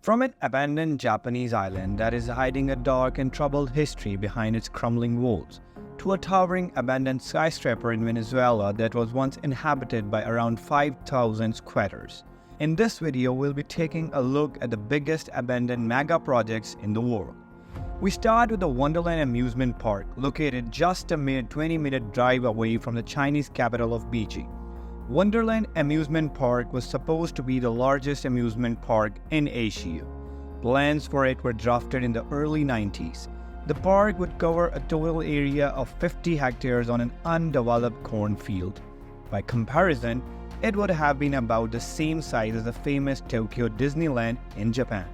From an abandoned Japanese island that is hiding a dark and troubled history behind its crumbling walls, to a towering abandoned skyscraper in Venezuela that was once inhabited by around 5,000 squatters. In this video, we'll be taking a look at the biggest abandoned mega projects in the world. We start with the Wonderland Amusement Park, located just a mere 20-minute drive away from the Chinese capital of Beijing. Wonderland Amusement Park was supposed to be the largest amusement park in Asia. Plans for it were drafted in the early 90s. The park would cover a total area of 50 hectares on an undeveloped cornfield. By comparison, it would have been about the same size as the famous Tokyo Disneyland in Japan.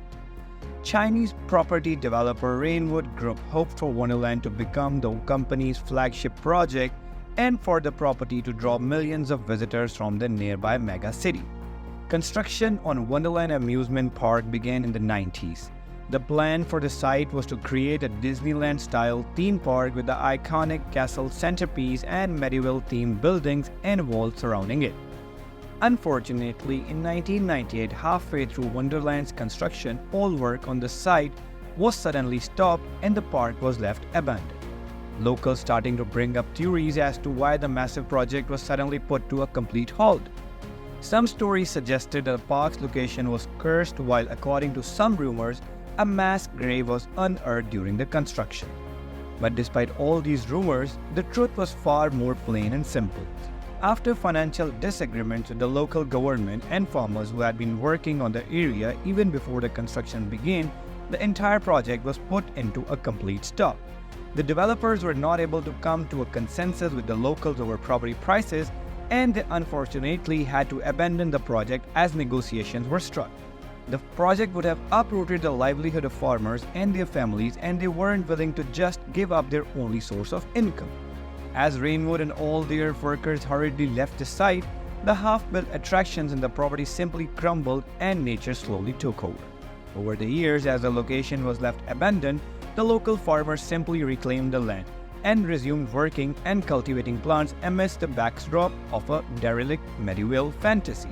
Chinese property developer Rainwood Group hoped for Wonderland to become the company's flagship project and for the property to draw millions of visitors from the nearby mega city. Construction on Wonderland Amusement Park began in the 90s. The plan for the site was to create a Disneyland-style theme park with the iconic castle centerpiece and medieval-themed buildings and walls surrounding it. Unfortunately, in 1998, halfway through Wonderland's construction, all work on the site was suddenly stopped and the park was left abandoned. Locals starting to bring up theories as to why the massive project was suddenly put to a complete halt. Some stories suggested that the park's location was cursed, while according to some rumors, a mass grave was unearthed during the construction. But despite all these rumors, the truth was far more plain and simple. After financial disagreements with the local government and farmers who had been working on the area even before the construction began, the entire project was put into a complete stop. The developers were not able to come to a consensus with the locals over property prices, and they unfortunately had to abandon the project as negotiations were struck. The project would have uprooted the livelihood of farmers and their families, and they weren't willing to just give up their only source of income. As Rainwood and all their workers hurriedly left the site, the half-built attractions in the property simply crumbled and nature slowly took over. Over the years, as the location was left abandoned, the local farmers simply reclaimed the land and resumed working and cultivating plants amidst the backdrop of a derelict medieval fantasy.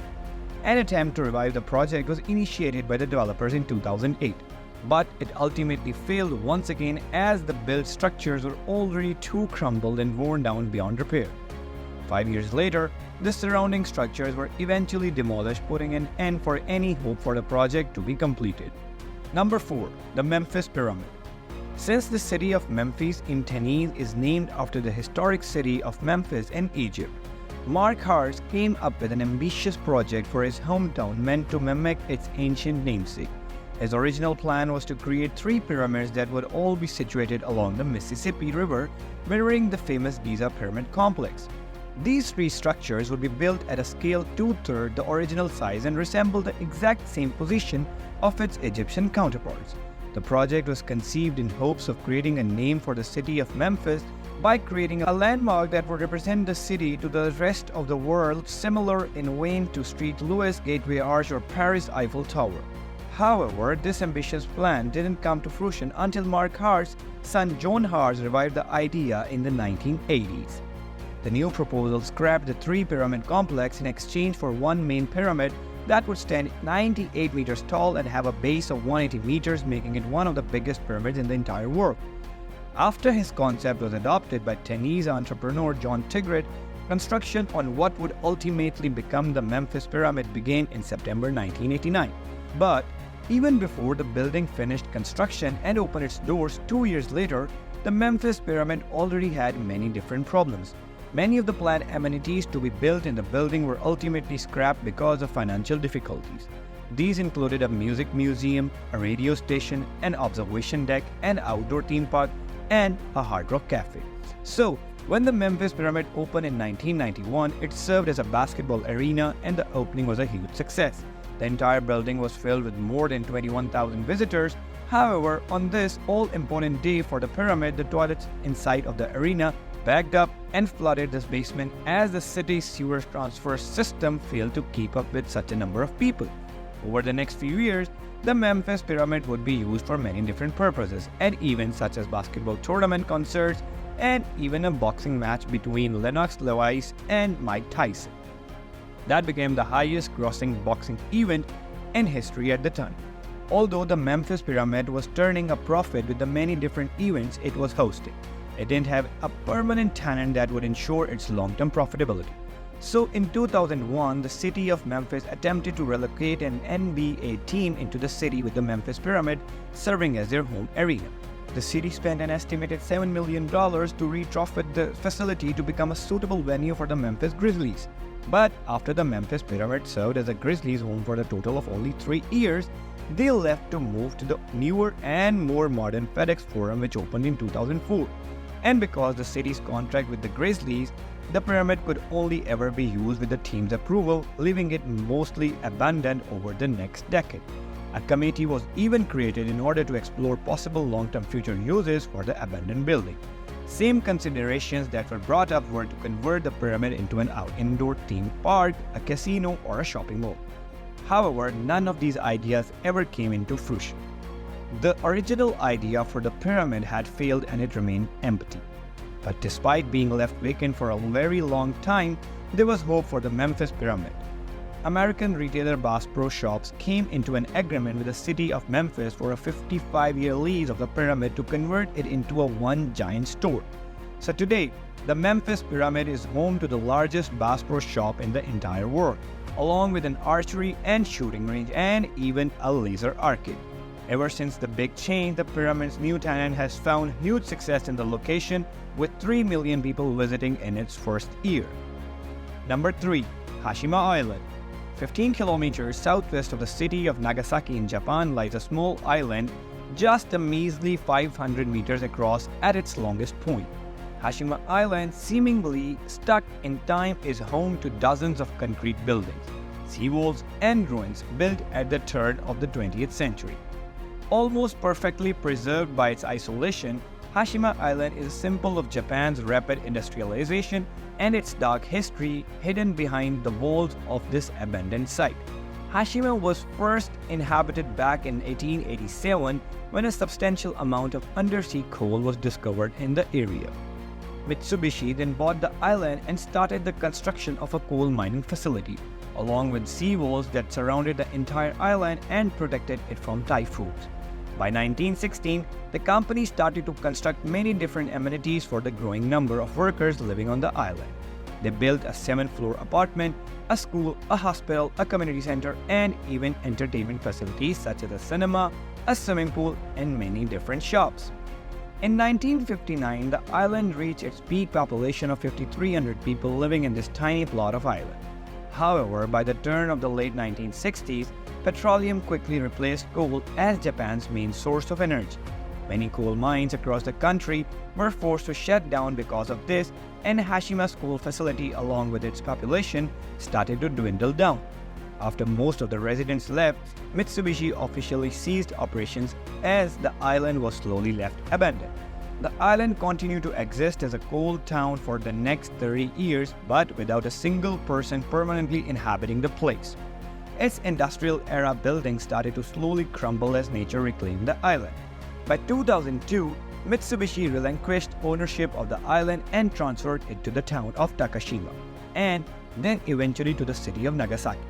An attempt to revive the project was initiated by the developers in 2008, but it ultimately failed once again as the built structures were already too crumbled and worn down beyond repair. 5 years later, the surrounding structures were eventually demolished, putting an end for any hope for the project to be completed. Number 4. The Memphis Pyramid. Since the city of Memphis in Tennessee is named after the historic city of Memphis in Egypt, Mark Hartz came up with an ambitious project for his hometown meant to mimic its ancient namesake. His original plan was to create 3 pyramids that would all be situated along the Mississippi River, mirroring the famous Giza Pyramid complex. These 3 structures would be built at a scale 2/3 the original size and resemble the exact same position of its Egyptian counterparts. The project was conceived in hopes of creating a name for the city of Memphis by creating a landmark that would represent the city to the rest of the world, similar in vein to St. Louis Gateway Arch or Paris Eiffel Tower. However, this ambitious plan didn't come to fruition until Mark Hartz's son John Hartz revived the idea in the 1980s. The new proposal scrapped the 3-pyramid complex in exchange for one main pyramid that would stand 98 meters tall and have a base of 180 meters, making it one of the biggest pyramids in the entire world. After his concept was adopted by Tennessee entrepreneur John Tigrit, construction on what would ultimately become the Memphis Pyramid began in September 1989. But even before the building finished construction and opened its doors 2 years later, the Memphis Pyramid already had many different problems. Many of the planned amenities to be built in the building were ultimately scrapped because of financial difficulties. These included a music museum, a radio station, an observation deck, an outdoor theme park, and a Hard Rock Cafe. So, when the Memphis Pyramid opened in 1991, it served as a basketball arena and the opening was a huge success. The entire building was filled with more than 21,000 visitors. However, on this all-important day for the pyramid, the toilets inside of the arena backed up and flooded this basement as the city's sewer transfer system failed to keep up with such a number of people. Over the next few years, the Memphis Pyramid would be used for many different purposes and events such as basketball tournament, concerts, and even a boxing match between Lennox Lewis and Mike Tyson. That became the highest grossing boxing event in history at the time. Although the Memphis Pyramid was turning a profit with the many different events it was hosting, it didn't have a permanent tenant that would ensure its long-term profitability. So in 2001, the city of Memphis attempted to relocate an NBA team into the city with the Memphis Pyramid serving as their home arena. The city spent an estimated $7 million to retrofit the facility to become a suitable venue for the Memphis Grizzlies. But after the Memphis Pyramid served as a Grizzlies home for the total of only 3 years, they left to move to the newer and more modern FedEx Forum, which opened in 2004. And because the city's contract with the Grizzlies, the pyramid could only ever be used with the team's approval, leaving it mostly abandoned over the next decade. A committee was even created in order to explore possible long-term future uses for the abandoned building. Same considerations that were brought up were to convert the pyramid into an indoor theme park, a casino, or a shopping mall. However, none of these ideas ever came into fruition. The original idea for the pyramid had failed and it remained empty. But despite being left vacant for a very long time, there was hope for the Memphis Pyramid. American retailer Bass Pro Shops came into an agreement with the city of Memphis for a 55-year lease of the pyramid to convert it into a one giant store. So today, the Memphis Pyramid is home to the largest Bass Pro Shop in the entire world, along with an archery and shooting range and even a laser arcade. Ever since the big change, the pyramid's new tenant has found huge success in the location, with 3 million people visiting in its first year. Number 3. Hashima Island. 15 kilometers southwest of the city of Nagasaki in Japan lies a small island just a measly 500 meters across at its longest point. Hashima Island, seemingly stuck in time, is home to dozens of concrete buildings, seawalls, and ruins built at the turn of the 20th century. Almost perfectly preserved by its isolation, Hashima Island is a symbol of Japan's rapid industrialization and its dark history hidden behind the walls of this abandoned site. Hashima was first inhabited back in 1887 when a substantial amount of undersea coal was discovered in the area. Mitsubishi then bought the island and started the construction of a coal mining facility, along with seawalls that surrounded the entire island and protected it from typhoons. By 1916, the company started to construct many different amenities for the growing number of workers living on the island. They built a 7-floor apartment, a school, a hospital, a community center, and even entertainment facilities such as a cinema, a swimming pool, and many different shops. In 1959, the island reached its peak population of 5,300 people living in this tiny plot of island. However, by the turn of the late 1960s, petroleum quickly replaced coal as Japan's main source of energy. Many coal mines across the country were forced to shut down because of this, and Hashima's coal facility, along with its population, started to dwindle down. After most of the residents left, Mitsubishi officially ceased operations as the island was slowly left abandoned. The island continued to exist as a coal town for the next 30 years, but without a single person permanently inhabiting the place. Its industrial-era buildings started to slowly crumble as nature reclaimed the island. By 2002, Mitsubishi relinquished ownership of the island and transferred it to the town of Takashima, and then eventually to the city of Nagasaki.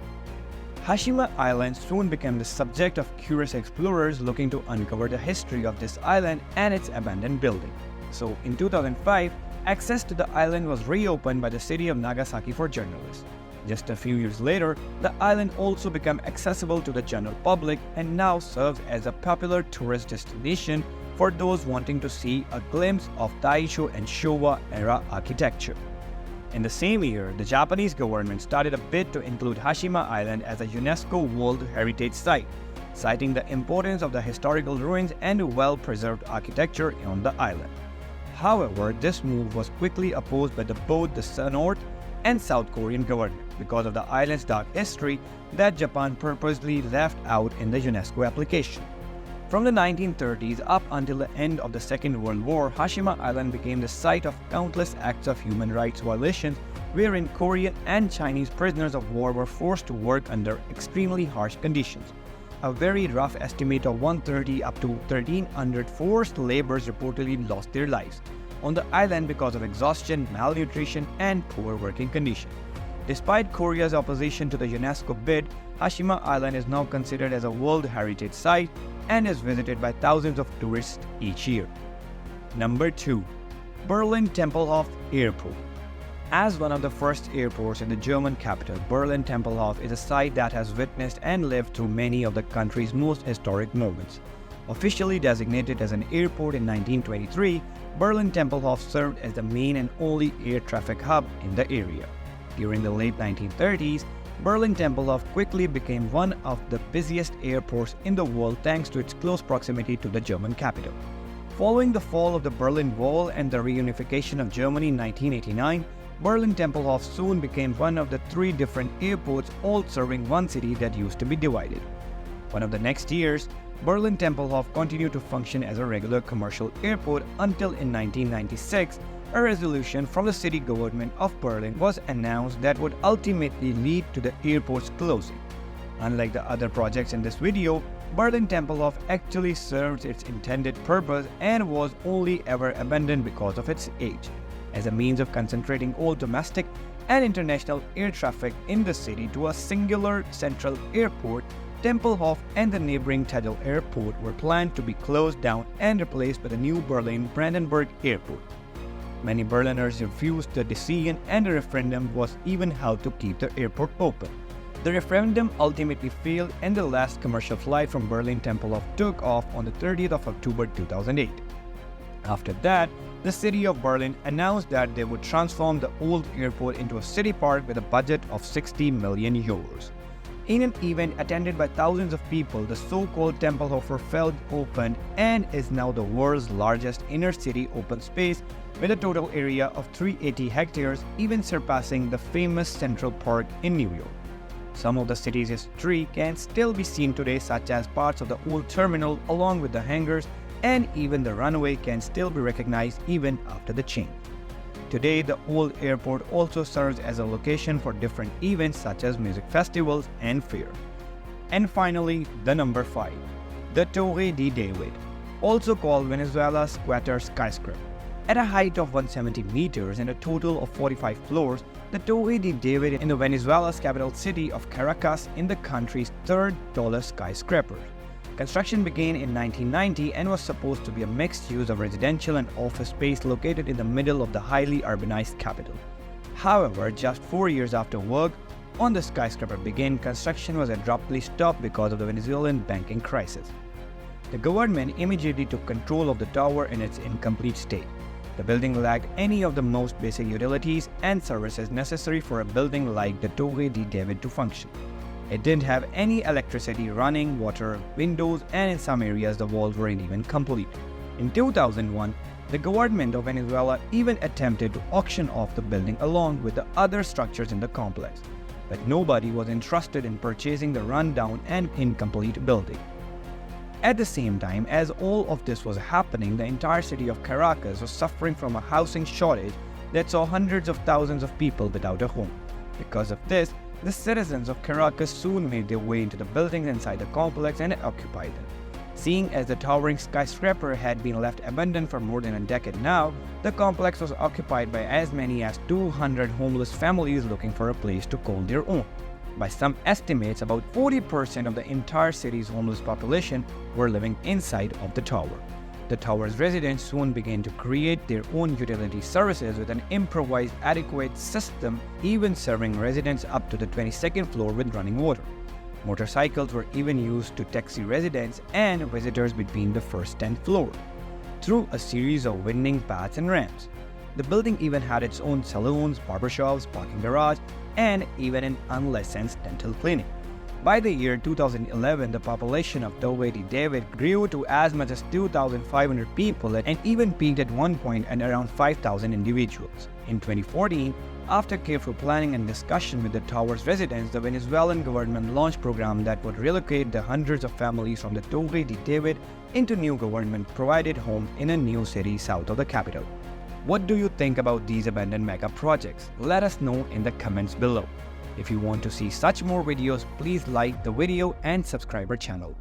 Hashima Island soon became the subject of curious explorers looking to uncover the history of this island and its abandoned building. So in 2005, access to the island was reopened by the city of Nagasaki for journalists. Just a few years later, the island also became accessible to the general public and now serves as a popular tourist destination for those wanting to see a glimpse of Taisho and Showa era architecture. In the same year, the Japanese government started a bid to include Hashima Island as a UNESCO World Heritage Site, citing the importance of the historical ruins and well-preserved architecture on the island. However, this move was quickly opposed by both the North and South Korean government because of the island's dark history that Japan purposely left out in the UNESCO application. From the 1930s up until the end of the Second World War, Hashima Island became the site of countless acts of human rights violations wherein Korean and Chinese prisoners of war were forced to work under extremely harsh conditions. A very rough estimate of 130 up to 1,300 forced laborers reportedly lost their lives on the island because of exhaustion, malnutrition, and poor working conditions. Despite Korea's opposition to the UNESCO bid, Hashima Island is now considered as a World Heritage Site and is visited by thousands of tourists each year. Number 2. Berlin Tempelhof Airport. As one of the first airports in the German capital, Berlin Tempelhof is a site that has witnessed and lived through many of the country's most historic moments. Officially designated as an airport in 1923, Berlin Tempelhof served as the main and only air traffic hub in the area. During the late 1930s, Berlin Tempelhof quickly became one of the busiest airports in the world thanks to its close proximity to the German capital. Following the fall of the Berlin Wall and the reunification of Germany in 1989, Berlin Tempelhof soon became one of the 3 different airports, all serving one city that used to be divided. One of the next years, Berlin Tempelhof continued to function as a regular commercial airport until in 1996, a resolution from the city government of Berlin was announced that would ultimately lead to the airport's closing. Unlike the other projects in this video, Berlin Tempelhof actually served its intended purpose and was only ever abandoned because of its age. As a means of concentrating all domestic and international air traffic in the city to a singular central airport, Tempelhof and the neighboring Tegel Airport were planned to be closed down and replaced by the new Berlin Brandenburg Airport. Many Berliners refused the decision and a referendum was even held to keep the airport open. The referendum ultimately failed and the last commercial flight from Berlin Tempelhof took off on the 30th of October 2008. After that, the city of Berlin announced that they would transform the old airport into a city park with a budget of 60 million euros. In an event attended by thousands of people, the so-called Tempelhofer Feld opened and is now the world's largest inner-city open space with a total area of 380 hectares, even surpassing the famous Central Park in New York. Some of the city's history can still be seen today, such as parts of the old terminal along with the hangars, and even the runway can still be recognized even after the change. Today, the old airport also serves as a location for different events such as music festivals and fair. And finally, the number 5, the Torre de David, also called Venezuela's Squatter Skyscraper. At a height of 170 meters and a total of 45 floors, the Torre de David in the Venezuela's capital city of Caracas in the country's 3rd tallest skyscraper. Construction began in 1990 and was supposed to be a mixed use of residential and office space located in the middle of the highly urbanized capital. However, just 4 years after work on the skyscraper began, construction was abruptly stopped because of the Venezuelan banking crisis. The government immediately took control of the tower in its incomplete state. The building lacked any of the most basic utilities and services necessary for a building like the Torre de David to function. It didn't have any electricity, running water, windows, and in some areas the walls weren't even complete. In 2001, the government of Venezuela even attempted to auction off the building along with the other structures in the complex, but nobody was interested in purchasing the rundown and incomplete building. At the same time as all of this was happening, the entire city of Caracas was suffering from a housing shortage that saw hundreds of thousands of people without a home. Because of this, the citizens of Caracas soon made their way into the buildings inside the complex and occupied them. Seeing as the towering skyscraper had been left abandoned for more than a decade now, the complex was occupied by as many as 200 homeless families looking for a place to call their own. By some estimates, about 40% of the entire city's homeless population were living inside of the tower. The tower's residents soon began to create their own utility services with an improvised adequate system, even serving residents up to the 22nd floor with running water. Motorcycles were even used to taxi residents and visitors between the first 10th floor, through a series of winding paths and ramps. The building even had its own salons, barbershops, parking garage, and even an unlicensed dental clinic. By the year 2011, the population of Torre de David grew to as much as 2,500 people and even peaked at one point at around 5,000 individuals. In 2014, after careful planning and discussion with the tower's residents, the Venezuelan government launched a program that would relocate the hundreds of families from the Torre de David into new government-provided homes in a new city south of the capital. What do you think about these abandoned mega projects? Let us know in the comments below. If you want to see such more videos, please like the video and subscribe our channel.